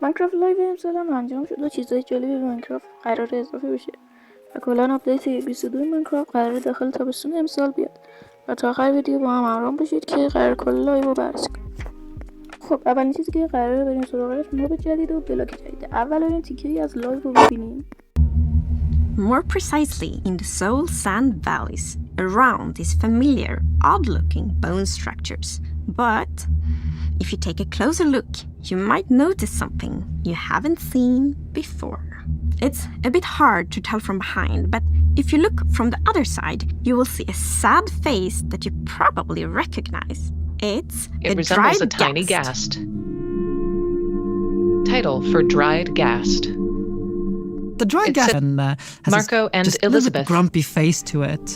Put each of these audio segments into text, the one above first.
ماینکرفت لایو امسال هم انجام شد و چیزای جالبی به ماینکرفت قرار اضافه بشه و کلا آپدیت 22 ماینکرفت قرار داخل تابستون امسال بیاد و تا آخر ویدیو با هم همراه باشید که قرار کلا لایو رو بررسی کنیم. خب اولین چیزی که قراره بریم سراغش ماب جدید و بلاک جدید. اول بریم تیکه‌ای از لایو رو ببینیم. More precisely in the soul sand valleys around these familiar, odd-looking bone structures. But if you take a closer look, you might notice something you haven't seen before. It's a bit hard to tell from behind, but if you look from the other side, you will see a sad face that you probably recognize. It resembles a tiny ghast. Title for dried ghast. The dried ghast has Marco and just a little bit grumpy face to it.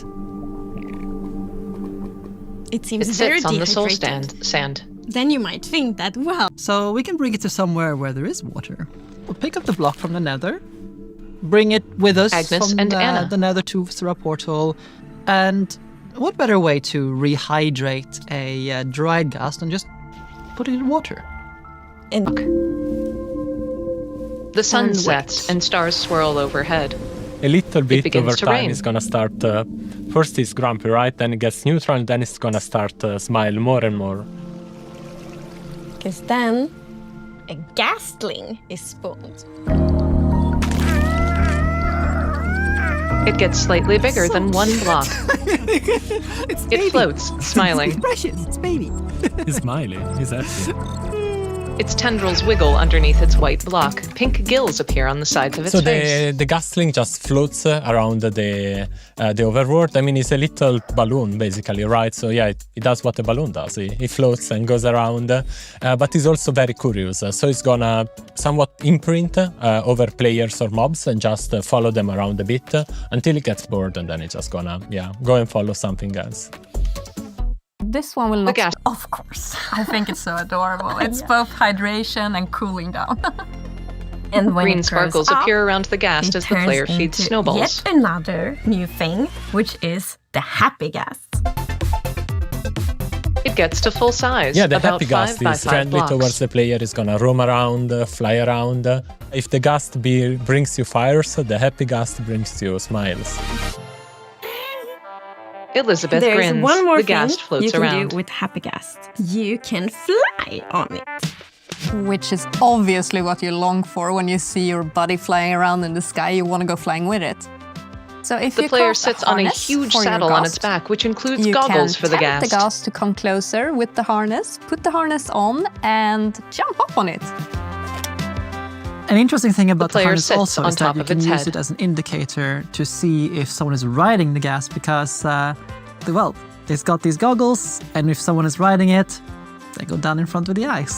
It seems It very sits on the soul dehydrated. sand. Then you might think that, well, So we can bring it to somewhere where there is water. We'll pick up the block from the nether, bring it with us Agnes from and Anna. the nether to through a portal, and what better way to rehydrate a dried ghast than just put it in water? and The sun And sets and stars swirl overhead. A little bit begins over to time rain. it's gonna start, first it's grumpy, right? Then it gets neutral, and then it's gonna start smile more and more. because then a ghastling is spawned. It gets slightly bigger than one block. It floats, smiling. It's precious. It's baby. He's smiling, he's happy. Its tendrils wiggle underneath its white block. Pink gills appear on the sides of its So face. the gastling just floats around the overworld. I mean, it's a little balloon, basically, right? So yeah, it does what a balloon does. It floats and goes around, but it's also very curious. So it's gonna somewhat imprint over players or mobs and just follow them around a bit until it gets bored, and then it's just gonna, go and follow something else. This one will not. Of course. I think it's so adorable. It's both hydration and cooling down. And when Green it grows sparkles up, appear around the ghast it as the player turns feeds into snowballs. yet another new thing, which is the happy ghast. It gets to full size, Yeah, the about happy 5 ghast by is 5 friendly blocks. towards the player, is gonna roam around, fly around. If the ghast brings you fires, the happy ghast brings you smiles. Elizabeth There's grins. one more The ghast thing floats you can around. do with happy ghast. You can fly on it. Which is obviously what you long for when you see your buddy flying around in the sky. You want to go flying with it. So if The you player craft sits on a harness huge for your saddle on its ghast, back, which includes you goggles can for the tempt ghast. the ghast to come closer with the harness, put the harness on, and jump up on it. An interesting thing about the player harness sits also on is that top you of can its use head. it as an indicator to see if someone is riding the ghast because, it's got these goggles, and if someone is riding it, they go down in front with the ice.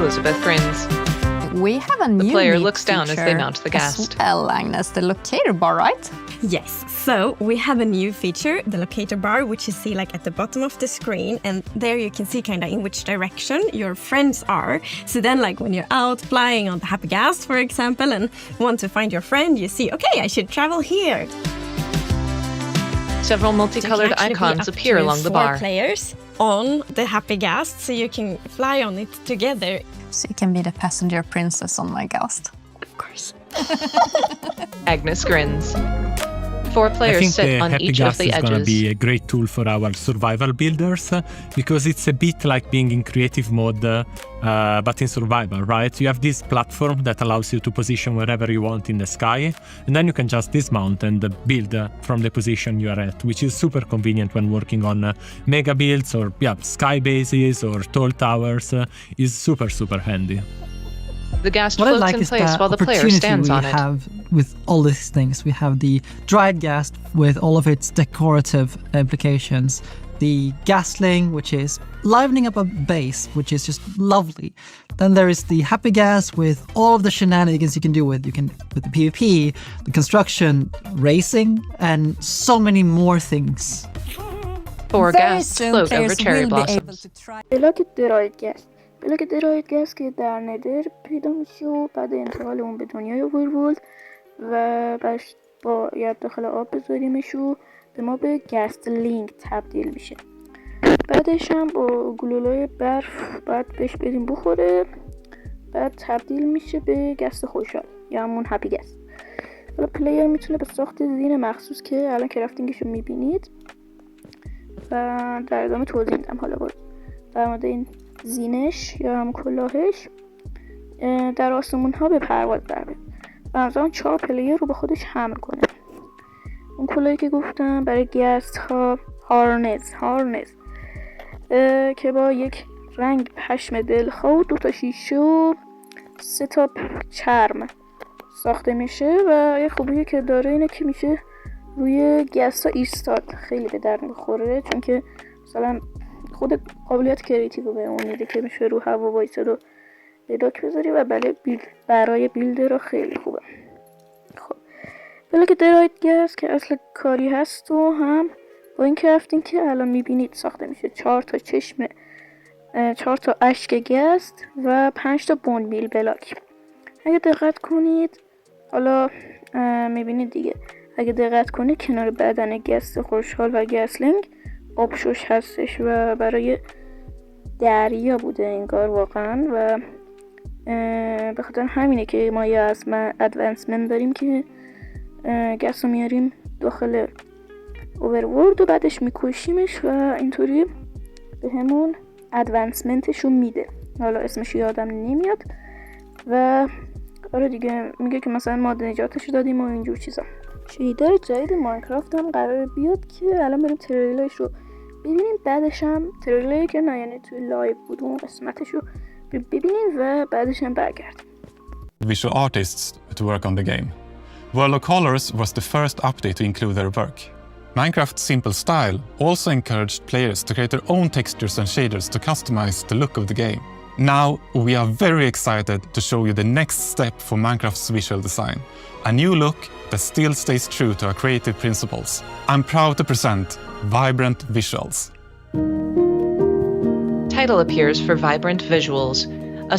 Elizabeth grins. We have a new player neat looks down as they feature mount the as ghast. well, Agnes, the locator bar, right? Yes, so we have a new feature, the locator bar, which you see like at the bottom of the screen, and there you can see kind of in which direction your friends are. So then like when you're out flying on the happy ghast, for example, and want to find your friend, you see, okay, I should travel here. Several So it multicolored can actually be icons up appear to along the 4 bar. players on the happy ghast, so you can fly on it together. So you can be the passenger princess on my ghast. Of course. Agnes grins. 4 I players think sit the on happy each of ghast the is gonna edges. be a great tool for our survival builders because it's a bit like being in creative mode, but in survival, right? You have this platform that allows you to position wherever you want in the sky, and then you can just dismount and build from the position you are at, which is super convenient when working on mega builds or sky bases or tall towers. Is super handy. The ghast What I floats like in is place the while the player opportunity stands we on it. have with all these things. We have the dried ghast with all of its decorative implications, the ghastling, which is livening up a base, which is just lovely. Then there is the happy ghast with all of the shenanigans you can do with the PvP, the construction, racing, and so many more things. 4 Very ghasts soon float over players cherry will be able blossoms. to try. بلاک دراید گست. بلاک دراید گست که در ندر پیدا میشه و بعد انتقال اون به دنیای ورولد و باید داخل آب بذاریمش و به ما به گست لینک تبدیل میشه. بعدش هم با گلولای برف باید بهش بدیم بخوره. بعد تبدیل میشه به گست خوشحال یا همون هپی گست. حالا پلیر میتونه به ساخت زین مخصوص که الان کرافتینگش رو میبینید و در ادامه توضیح میدم حالا در مورد این زینش یا هم کلاهش در آسمون ها به پرواز در بیاد و همزمان 4 پلیر رو به خودش حمل کنه. اون کلاهی که گفتم برای گست ها هارنز که با یک رنگ پشم دلخواه و 2 تا شیشه و 3 تا چرم ساخته میشه و یه خوبیه که داره اینه که میشه روی گست ها ایستاد. خیلی به درد میخوره چون که مثلا خود قابلیت کریتیو به اون میده که میشه رو هوا وایساد و لاک بذاری و برای بیلدر خیلی خوبه. خب بله که دراید گست که اصل کاری هست و هم با این کرافتینگ که الان میبینید ساخته میشه. 4 تا چشم 4 تا اشک گست و 5 تا بونمیل بلاک. اگه دقت کنید حالا میبینید دیگه، اگه دقت کنید کنار بدن گست خوشحال و گسلینگ آبشوش هستش و برای دریا بوده انگار واقعا و به خاطر همینه که ما یه از ادوانسمنت داریم که گست رو میاریم داخل اوورورد و بعدش میکشیمش و اینطوری به همون ادوانسمنتش رو میده. حالا اسمش یادم نمیاد و آره دیگه میگه که مثلا ما نجاتش دادیم و اینجور چیزا. شیدر جدید ماینکرفت هم قراره بیاد که الان بریم تریلرش رو ببینیم، بعدش هم تریلری که نه یعنی توی لایو بود اون قسمتش رو ببینیم و بعدش هم برگردیم. Visual artists to work on the game. World of Colors was the first update to include their work. Minecraft's simple style also encouraged players to create their own textures and shaders to customize the look of the game. Now we are very excited to show you the next step for Minecraft's visual design, a new look that still stays true to our creative principles. I'm proud to present Vibrant Visuals. Title appears for Vibrant Visuals.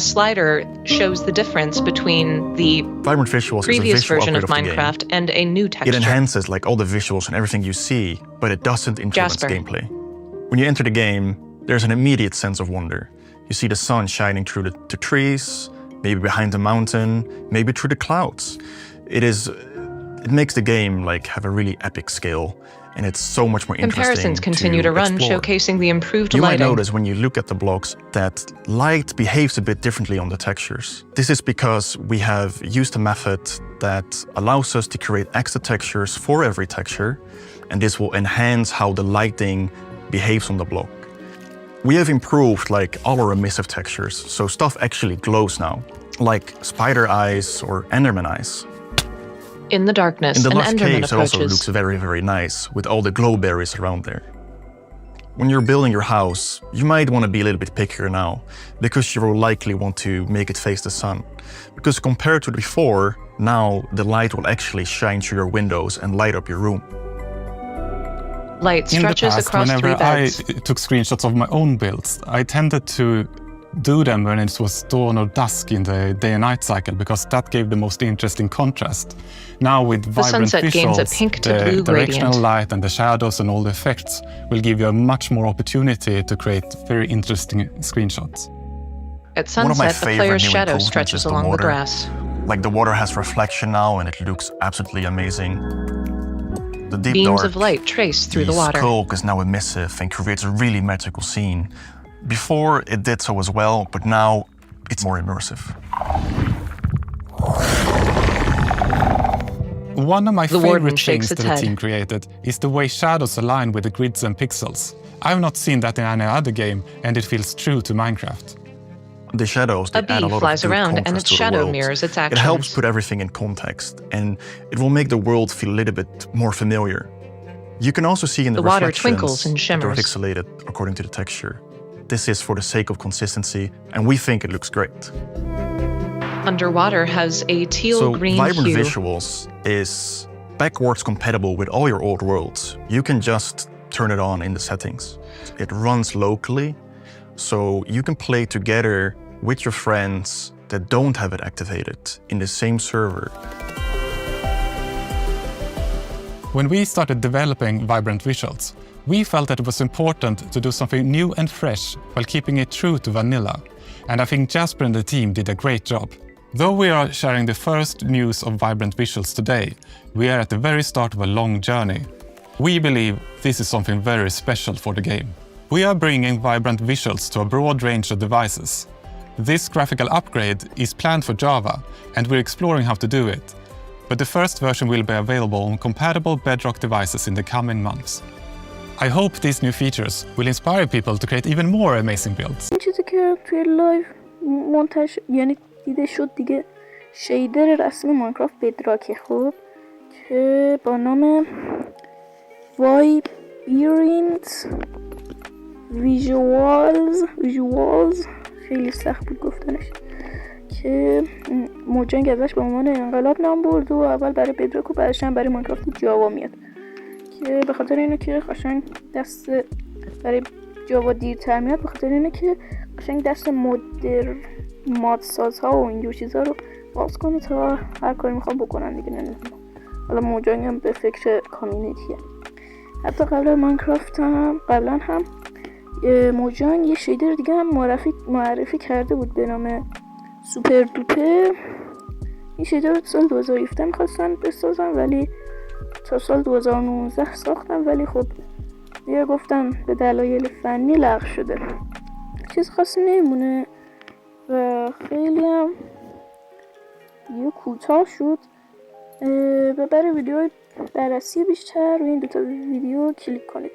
A slider shows the difference between the Vibrant Visuals previous is a visual version of upgrade Minecraft and a new It texture. enhances like all the visuals and everything you see, but it doesn't influence Jasper. gameplay. When you enter the game, there's an immediate sense of wonder. You see the sun shining through the trees, maybe behind the mountain, maybe through the clouds. It makes the game like have a really epic scale, and it's so much more interesting. Comparisons continue to run, explore. showcasing the improved You might lighting. notice when you look at the blocks that light behaves a bit differently on the textures. This is because we have used a method that allows us to create extra textures for every texture, and this will enhance how the lighting behaves on the block. We have improved like all our emissive textures, so stuff actually glows now, like spider eyes or enderman eyes. In the darkness, In the an lush Enderman caves, it also approaches. looks very, very nice with all the glow berries around there. When you're building your house, you might want to be a little bit pickier now, because you will likely want to make it face the sun. Because compared to before, now the light will actually shine through your windows and light up your room. Light In the stretches past, across whenever 3 beds. I took screenshots of my own builds, I tended to do them when it was dawn or dusk in the day and night cycle because that gave the most interesting contrast. Now with Vibrant sunset gains a Visuals, pink to the blue directional gradient. light and the shadows and all the effects will give you a much more opportunity to create very interesting screenshots. At One of my sunset, the favorite player's new shadow improvements stretches is the along the water. grass. Like the water has reflection now and it looks absolutely amazing. The deep Beams dark, of light trace through the water. smoke is now emissive and creates a really magical scene. Before it did so as well, but now it's more immersive. One of my The warden favorite shakes things its that the head. team created is the way shadows align with the grids and pixels. I've not seen that in any other game, and it feels true to Minecraft. The shadows, A they add a bee lot flies of good around and contrast its to the shadow world. mirrors its It helps actions. put everything in context, and it will make the world feel a little bit more familiar. You can also see in the water reflections twinkles and that they're shimmers. pixelated according to the texture. This is for the sake of consistency, and we think it looks great. Underwater has a teal-green Vibrant hue. Visuals is backwards compatible with all your old worlds. You can just turn it on in the settings. It runs locally, so you can play together with your friends that don't have it activated in the same server. When we started developing Vibrant Visuals, we felt that it was important to do something new and fresh while keeping it true to vanilla. and I think Jasper and the team did a great job. Though we are sharing the first news of vibrant visuals today, we are at the very start of a long journey. We believe this is something very special for the game. We are bringing vibrant visuals to a broad range of devices. This graphical upgrade is planned for Java, and we're exploring how to do it. But the first version will be available on compatible Bedrock devices in the coming months. I hope these new features will inspire people to create even more amazing builds. این چیزی که توی لایو منتشر یعنی دیده شد دیگه شیدر رسمی ماینکرافت بدراکه خب که با نام وایبرنت ویژوالز خیلی سخت بود گفتنش که موجنگ ازش به عنوان انقلاب نام برد و اول برای بدراک و بعدش هم برای ماینکرافت جاوا میاد که به خاطر اینه که قشنگ دست برای جاوا دیرتر میاد، به خاطر اینه که قشنگ دست مادسازها و اینجور چیزها رو باز کنه تا هر کاری میخوام بکنن دیگه. نمیدونم حالا موجنگ هم به فکر کامیونیتیه. حتی قبلا هم موجنگ یه شیدر دیگه هم معرفی کرده بود به نام سوپر دوپر. این شیدر رو سال 2017 میخواستن بسازن ولی تا سال 2019 ساختن، ولی خب دیگه گفتن به دلایل فنی لغو شده، چیز خاصی نمیمونه و خیلی هم دیگه کوتاه شد. برای ویدیو بررسی بیشتر روی این دوتا ویدیو کلیک کنید.